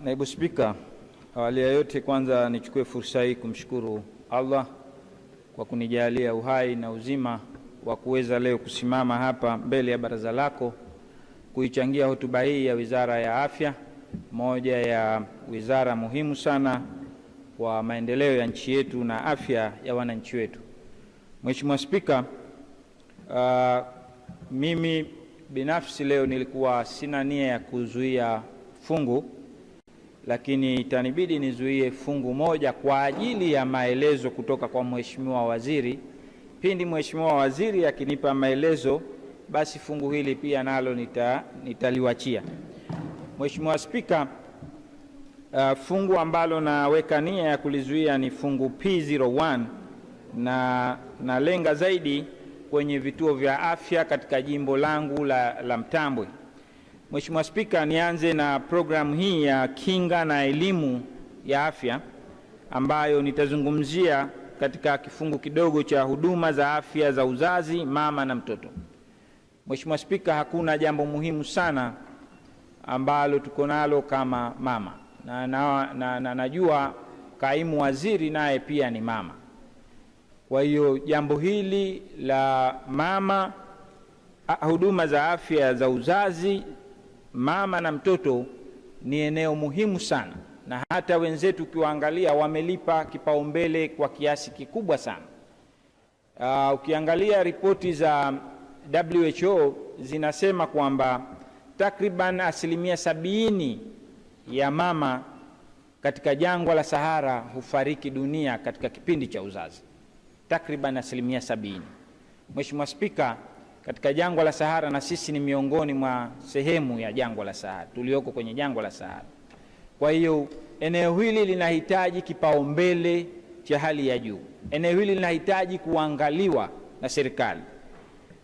Naibu Spika, awali ya yote kwanza nichukue fursa hii kumshukuru Allah kwa kunijalia uhai na uzima wa kuweza leo kusimama hapa mbele ya baraza lako kuichangia hotuba hii ya Wizara ya Afya, moja ya wizara muhimu sana kwa maendeleo ya nchi yetu na afya ya wananchi wetu. Mheshimiwa Spika, mimi binafsi leo nilikuwa sina nia ya kuzuia fungu, lakini itanibidi nizuie fungu moja kwa ajili ya maelezo kutoka kwa Mheshimiwa Waziri. Pindi Mheshimiwa Waziri akinipa maelezo, basi fungu hili pia nalo nitaliwachia. Mheshimiwa Spika, fungu ambalo naweka nia ya kulizuia ni fungu P01 na lenga zaidi kwenye vituo vya afya katika jimbo langu la Mtambwe. Mheshimiwa Spika, nianze na programu hii ya kinga na elimu ya afya ambayo nitazungumzia katika kifungu kidogo cha huduma za afya za uzazi, mama na mtoto. Mheshimiwa Spika, hakuna jambo muhimu sana ambalo tuko nalo kama mama na najua kaimu waziri naye pia ni mama. Kwa hiyo jambo hili la mama, huduma za afya za uzazi, mama na mtoto ni eneo muhimu sana, na hata wenzetu ukiwaangalia wamelipa kipaumbele kwa kiasi kikubwa sana. Ukiangalia ripoti za WHO zinasema kwamba takriban 70% ya mama katika jangwa la Sahara hufariki dunia katika kipindi cha uzazi, takriban 70%. Mheshimiwa Spika, katika jangwa la Sahara, na sisi ni miongoni mwa sehemu ya jangwa la Sahara, tulioko kwenye jangwa la Sahara. Kwa hiyo eneo hili linahitaji kipaumbele cha hali ya juu. Eneo hili linahitaji kuangaliwa na serikali.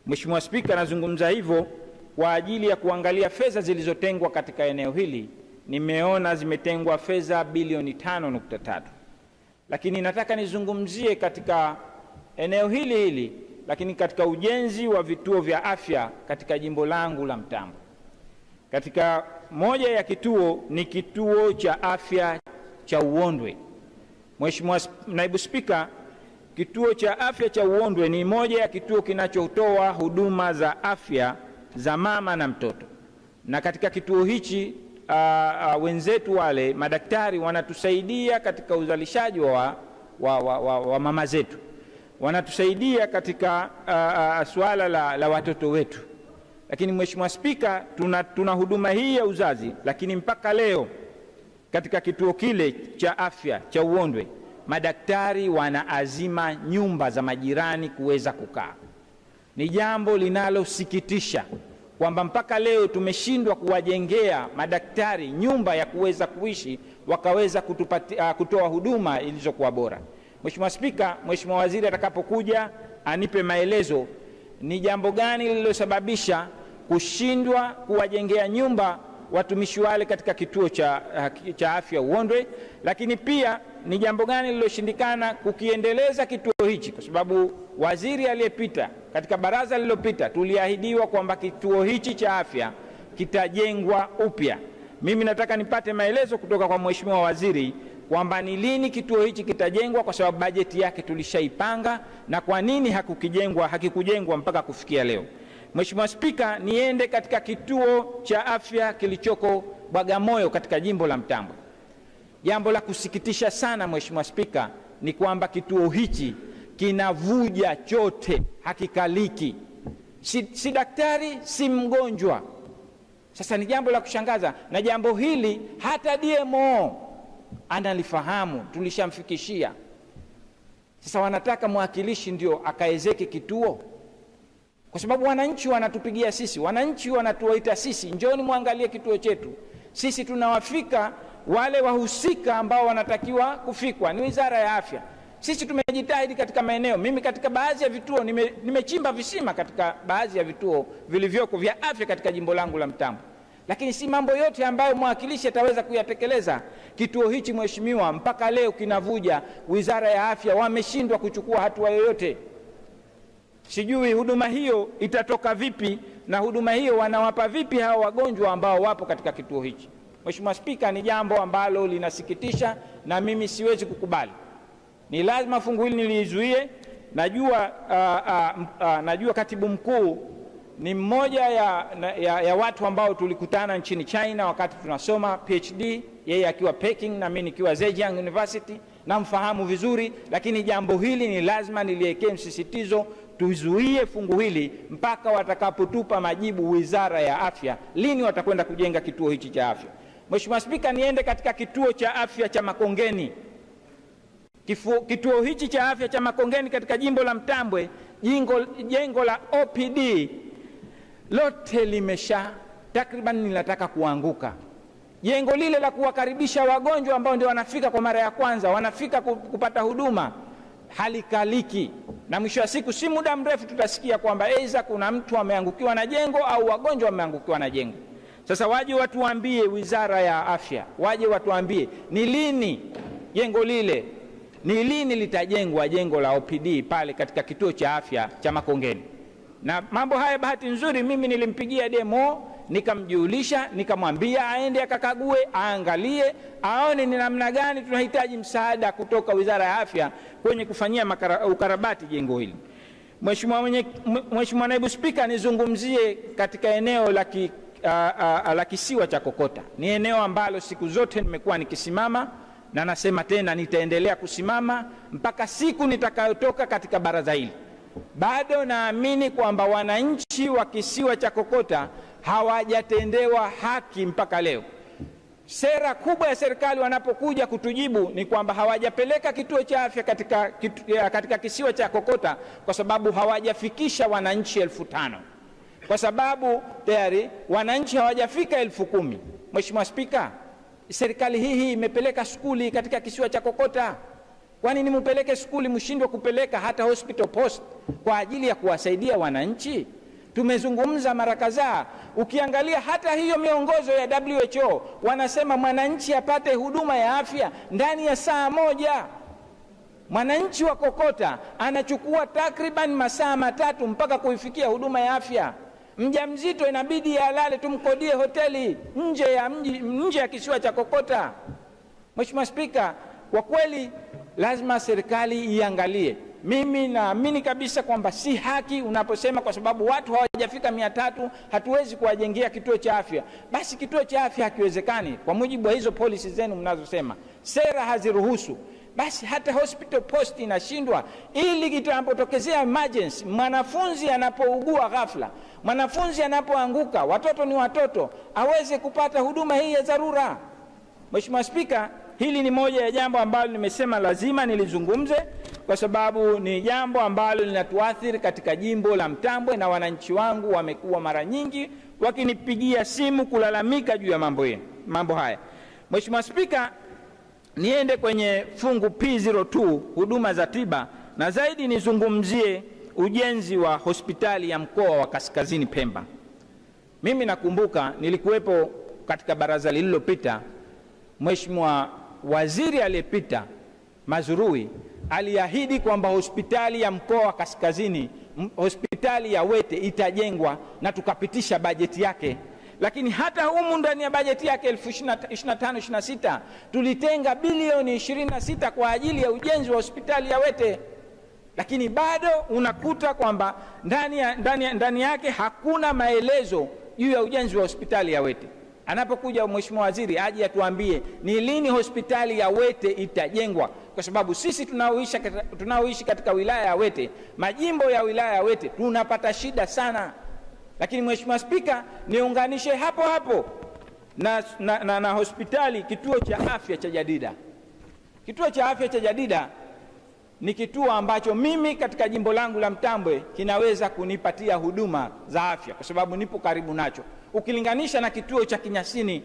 Mheshimiwa Spika, nazungumza hivyo kwa ajili ya kuangalia fedha zilizotengwa katika eneo hili. Nimeona zimetengwa fedha bilioni 5.3, lakini nataka nizungumzie katika eneo hili lakini katika ujenzi wa vituo vya afya katika jimbo langu la Mtambwe. Katika moja ya kituo ni kituo cha afya cha Uondwe. Mheshimiwa Naibu Spika, kituo cha afya cha Uondwe ni moja ya kituo kinachotoa huduma za afya za mama na mtoto, na katika kituo hichi wenzetu wale madaktari wanatusaidia katika uzalishaji wa mama zetu, wanatusaidia katika suala la watoto wetu. Lakini Mheshimiwa Spika, tuna huduma hii ya uzazi, lakini mpaka leo katika kituo kile cha afya cha Uondwe madaktari wanaazima nyumba za majirani kuweza kukaa. Ni jambo linalosikitisha kwamba mpaka leo tumeshindwa kuwajengea madaktari nyumba ya kuweza kuishi, wakaweza kutoa huduma ilizokuwa bora. Mheshimiwa Spika, Mheshimiwa Waziri atakapokuja anipe maelezo ni jambo gani lililosababisha kushindwa kuwajengea nyumba watumishi wale katika kituo cha afya Uondwe, lakini pia ni jambo gani lililoshindikana kukiendeleza kituo hichi, kwa sababu waziri aliyepita katika baraza lililopita tuliahidiwa kwamba kituo hichi cha afya kitajengwa upya. Mimi nataka nipate maelezo kutoka kwa Mheshimiwa Waziri kwamba ni lini kituo hichi kitajengwa, kwa sababu bajeti yake tulishaipanga, na kwa nini hakikujengwa mpaka kufikia leo. Mheshimiwa Spika, niende katika kituo cha afya kilichoko Bagamoyo katika jimbo la Mtambwe. Jambo la kusikitisha sana Mheshimiwa Spika ni kwamba kituo hichi kinavuja chote, hakikaliki. Si daktari, si mgonjwa. Sasa ni jambo la kushangaza, na jambo hili hata DMO analifahamu, tulishamfikishia. Sasa wanataka mwakilishi ndio akaezeke kituo, kwa sababu wananchi wanatupigia sisi, wananchi wanatuita sisi, njoni muangalie kituo chetu. Sisi tunawafika wale wahusika ambao wanatakiwa kufikwa, ni Wizara ya Afya. Sisi tumejitahidi katika maeneo, mimi katika baadhi ya vituo nimechimba visima katika baadhi ya vituo vilivyoko vya afya katika jimbo langu la Mtambwe, lakini si mambo yote ambayo mwakilishi ataweza kuyatekeleza. Kituo hichi Mheshimiwa, mpaka leo kinavuja. Wizara ya Afya wameshindwa kuchukua hatua yoyote. Sijui huduma hiyo itatoka vipi, na huduma hiyo wanawapa vipi hao wagonjwa ambao wapo katika kituo hichi. Mheshimiwa Spika, ni jambo ambalo linasikitisha na mimi siwezi kukubali. Ni lazima fungu hili nilizuie. Najua katibu mkuu ni mmoja ya watu ambao tulikutana nchini China wakati tunasoma PhD, yeye akiwa Peking na mimi nikiwa Zhejiang University, na mfahamu vizuri, lakini jambo hili ni lazima niliwekee msisitizo, tuzuie fungu hili mpaka watakapotupa majibu Wizara ya Afya lini watakwenda kujenga kituo hichi cha afya. Mheshimiwa Spika, niende katika kituo cha afya cha Makongeni. Kituo hichi cha afya cha Makongeni katika jimbo la Mtambwe, jengo la OPD lote limesha takriban linataka kuanguka. Jengo lile la kuwakaribisha wagonjwa ambao ndio wanafika kwa mara ya kwanza, wanafika kupata huduma, halikaliki. Na mwisho wa siku si muda mrefu tutasikia kwamba aidha kuna mtu ameangukiwa na jengo au wagonjwa wameangukiwa na jengo. Sasa waje watuambie, Wizara ya Afya, waje watuambie ni lini jengo lile, ni lini litajengwa jengo la OPD pale katika kituo cha afya cha Makongeni. Na mambo haya bahati nzuri mimi nilimpigia demo, nikamjulisha, nikamwambia aende akakague, aangalie, aone ni namna gani tunahitaji msaada kutoka Wizara ya Afya kwenye kufanyia ukarabati jengo hili. Mheshimiwa Naibu Spika, nizungumzie katika eneo la kisiwa cha Kokota. Ni eneo ambalo siku zote nimekuwa nikisimama na nasema tena nitaendelea kusimama mpaka siku nitakayotoka katika baraza hili. Bado naamini kwamba wananchi wa kisiwa cha Kokota hawajatendewa haki mpaka leo. Sera kubwa ya serikali wanapokuja kutujibu ni kwamba hawajapeleka kituo cha afya katika kisiwa cha Kokota kwa sababu hawajafikisha wananchi 5,000, kwa sababu tayari wananchi hawajafika 10,000. Mheshimiwa Spika, serikali hii imepeleka skuli katika kisiwa cha Kokota. Kwa nini mpeleke skuli mshindwe kupeleka hata hospital post kwa ajili ya kuwasaidia wananchi? Tumezungumza mara kadhaa, ukiangalia hata hiyo miongozo ya WHO wanasema mwananchi apate huduma ya afya ndani ya saa moja. Mwananchi wa Kokota anachukua takriban masaa 3 mpaka kuifikia huduma ya afya. Mjamzito inabidi alale, tumkodie hoteli nje ya kisiwa cha Kokota. Mheshimiwa Spika, kwa kweli lazima serikali iangalie. Mimi naamini kabisa kwamba si haki unaposema kwa sababu watu hawajafika 300 hatuwezi kuwajengea kituo cha afya. Basi kituo cha afya hakiwezekani kwa mujibu wa hizo policy zenu mnazosema, sera haziruhusu. Basi hata hospital post inashindwa, ili kitakapotokezea emergency, mwanafunzi anapougua ghafla, mwanafunzi anapoanguka, watoto ni watoto, aweze kupata huduma hii ya dharura. Mheshimiwa Spika, hili ni moja ya jambo ambalo nimesema lazima nilizungumze kwa sababu ni jambo ambalo linatuathiri katika jimbo la Mtambwe, na wananchi wangu wamekuwa mara nyingi wakinipigia simu kulalamika juu ya mambo haya. Mheshimiwa Spika, niende kwenye fungu P02 huduma za tiba, na zaidi nizungumzie ujenzi wa hospitali ya mkoa wa Kaskazini Pemba. Mimi nakumbuka nilikuwepo katika baraza lililopita. Mheshimiwa waziri aliyepita Mazurui aliahidi kwamba hospitali ya mkoa wa Kaskazini, hospitali ya Wete itajengwa, na tukapitisha bajeti yake. Lakini hata humu ndani ya bajeti yake 2025-26 tulitenga bilioni 26 kwa ajili ya ujenzi wa hospitali ya Wete, lakini bado unakuta kwamba ndani yake hakuna maelezo juu ya ujenzi wa hospitali ya Wete. Anapokuja Mheshimiwa waziri aje atuambie ni lini hospitali ya Wete itajengwa, kwa sababu sisi tunaoishi katika wilaya ya Wete, majimbo ya wilaya ya Wete, tunapata shida sana. Lakini Mheshimiwa Spika, niunganishe hapo hapo na hospitali, kituo cha afya cha Jadida. Kituo cha afya cha Jadida ni kituo ambacho mimi katika jimbo langu la Mtambwe kinaweza kunipatia huduma za afya kwa sababu nipo karibu nacho, ukilinganisha na kituo cha Kinyasini.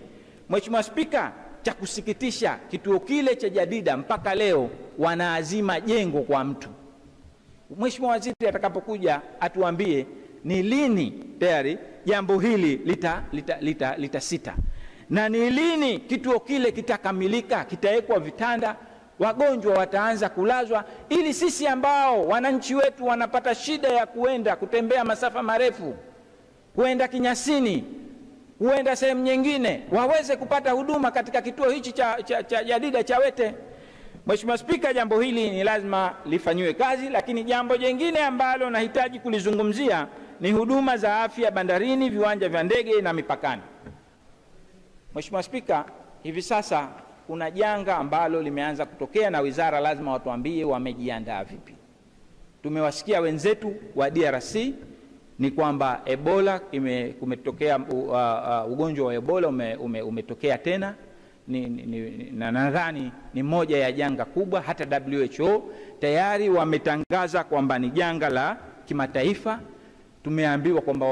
Mheshimiwa Spika, cha kusikitisha, kituo kile cha Jadida mpaka leo wanaazima jengo kwa mtu. Mheshimiwa waziri atakapokuja atuambie ni lini tayari jambo hili litasita, na ni lini kituo kile kitakamilika, kitawekwa vitanda, wagonjwa wataanza kulazwa, ili sisi ambao wananchi wetu wanapata shida ya kutembea masafa marefu, kuenda Kinyasini, huenda sehemu nyingine waweze kupata huduma katika kituo hichi cha Jadida Chawete. Mheshimiwa Spika, jambo hili ni lazima lifanyiwe kazi, lakini jambo jingine ambalo nahitaji kulizungumzia ni huduma za afya bandarini, viwanja vya ndege na mipakani. Mheshimiwa Spika, hivi sasa kuna janga ambalo limeanza kutokea na wizara lazima watuambie wamejiandaa vipi. Tumewasikia wenzetu wa DRC ni kwamba Ebola kumetokea, ugonjwa wa Ebola umetokea tena, na nadhani ni moja ya janga kubwa. Hata WHO tayari wametangaza kwamba ni janga la kimataifa. Tumeambiwa kwamba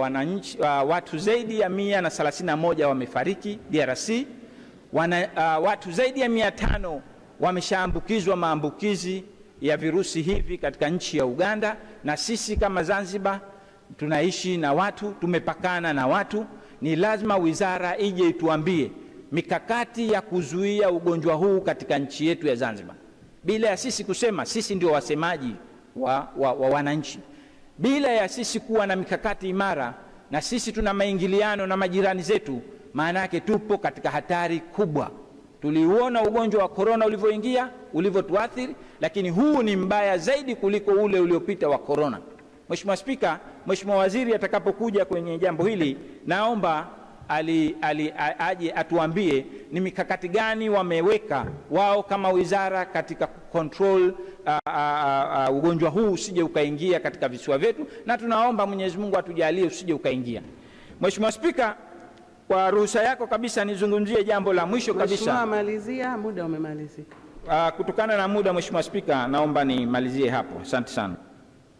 watu zaidi ya 131 wamefariki DRC, watu zaidi ya 500 wameshaambukizwa maambukizi ya virusi hivi katika nchi ya Uganda, na sisi kama Zanzibar tunaishi na watu, tumepakana na watu. Ni lazima wizara ije ituambie mikakati ya kuzuia ugonjwa huu katika nchi yetu ya Zanzibar, bila ya sisi kusema. Sisi ndio wasemaji wa wananchi. Bila ya sisi kuwa na mikakati imara, na sisi tuna maingiliano na majirani zetu, maana yake tupo katika hatari kubwa. Tuliuona ugonjwa wa corona ulivyoingia, ulivyotuathiri, lakini huu ni mbaya zaidi kuliko ule uliopita wa corona. Mheshimiwa Spika, Mheshimiwa Waziri atakapokuja kwenye jambo hili, naomba aje atuambie ni mikakati gani wameweka wao kama wizara katika control ugonjwa huu usije ukaingia katika visiwa vyetu, na tunaomba Mwenyezi Mungu atujalie usije ukaingia. Mheshimiwa Spika, kwa ruhusa yako kabisa nizungumzie jambo la mwisho kabisa. Mheshimiwa, malizia, muda umemalizika. Kutokana na muda, Mheshimiwa Spika, naomba nimalizie hapo. Asante sana.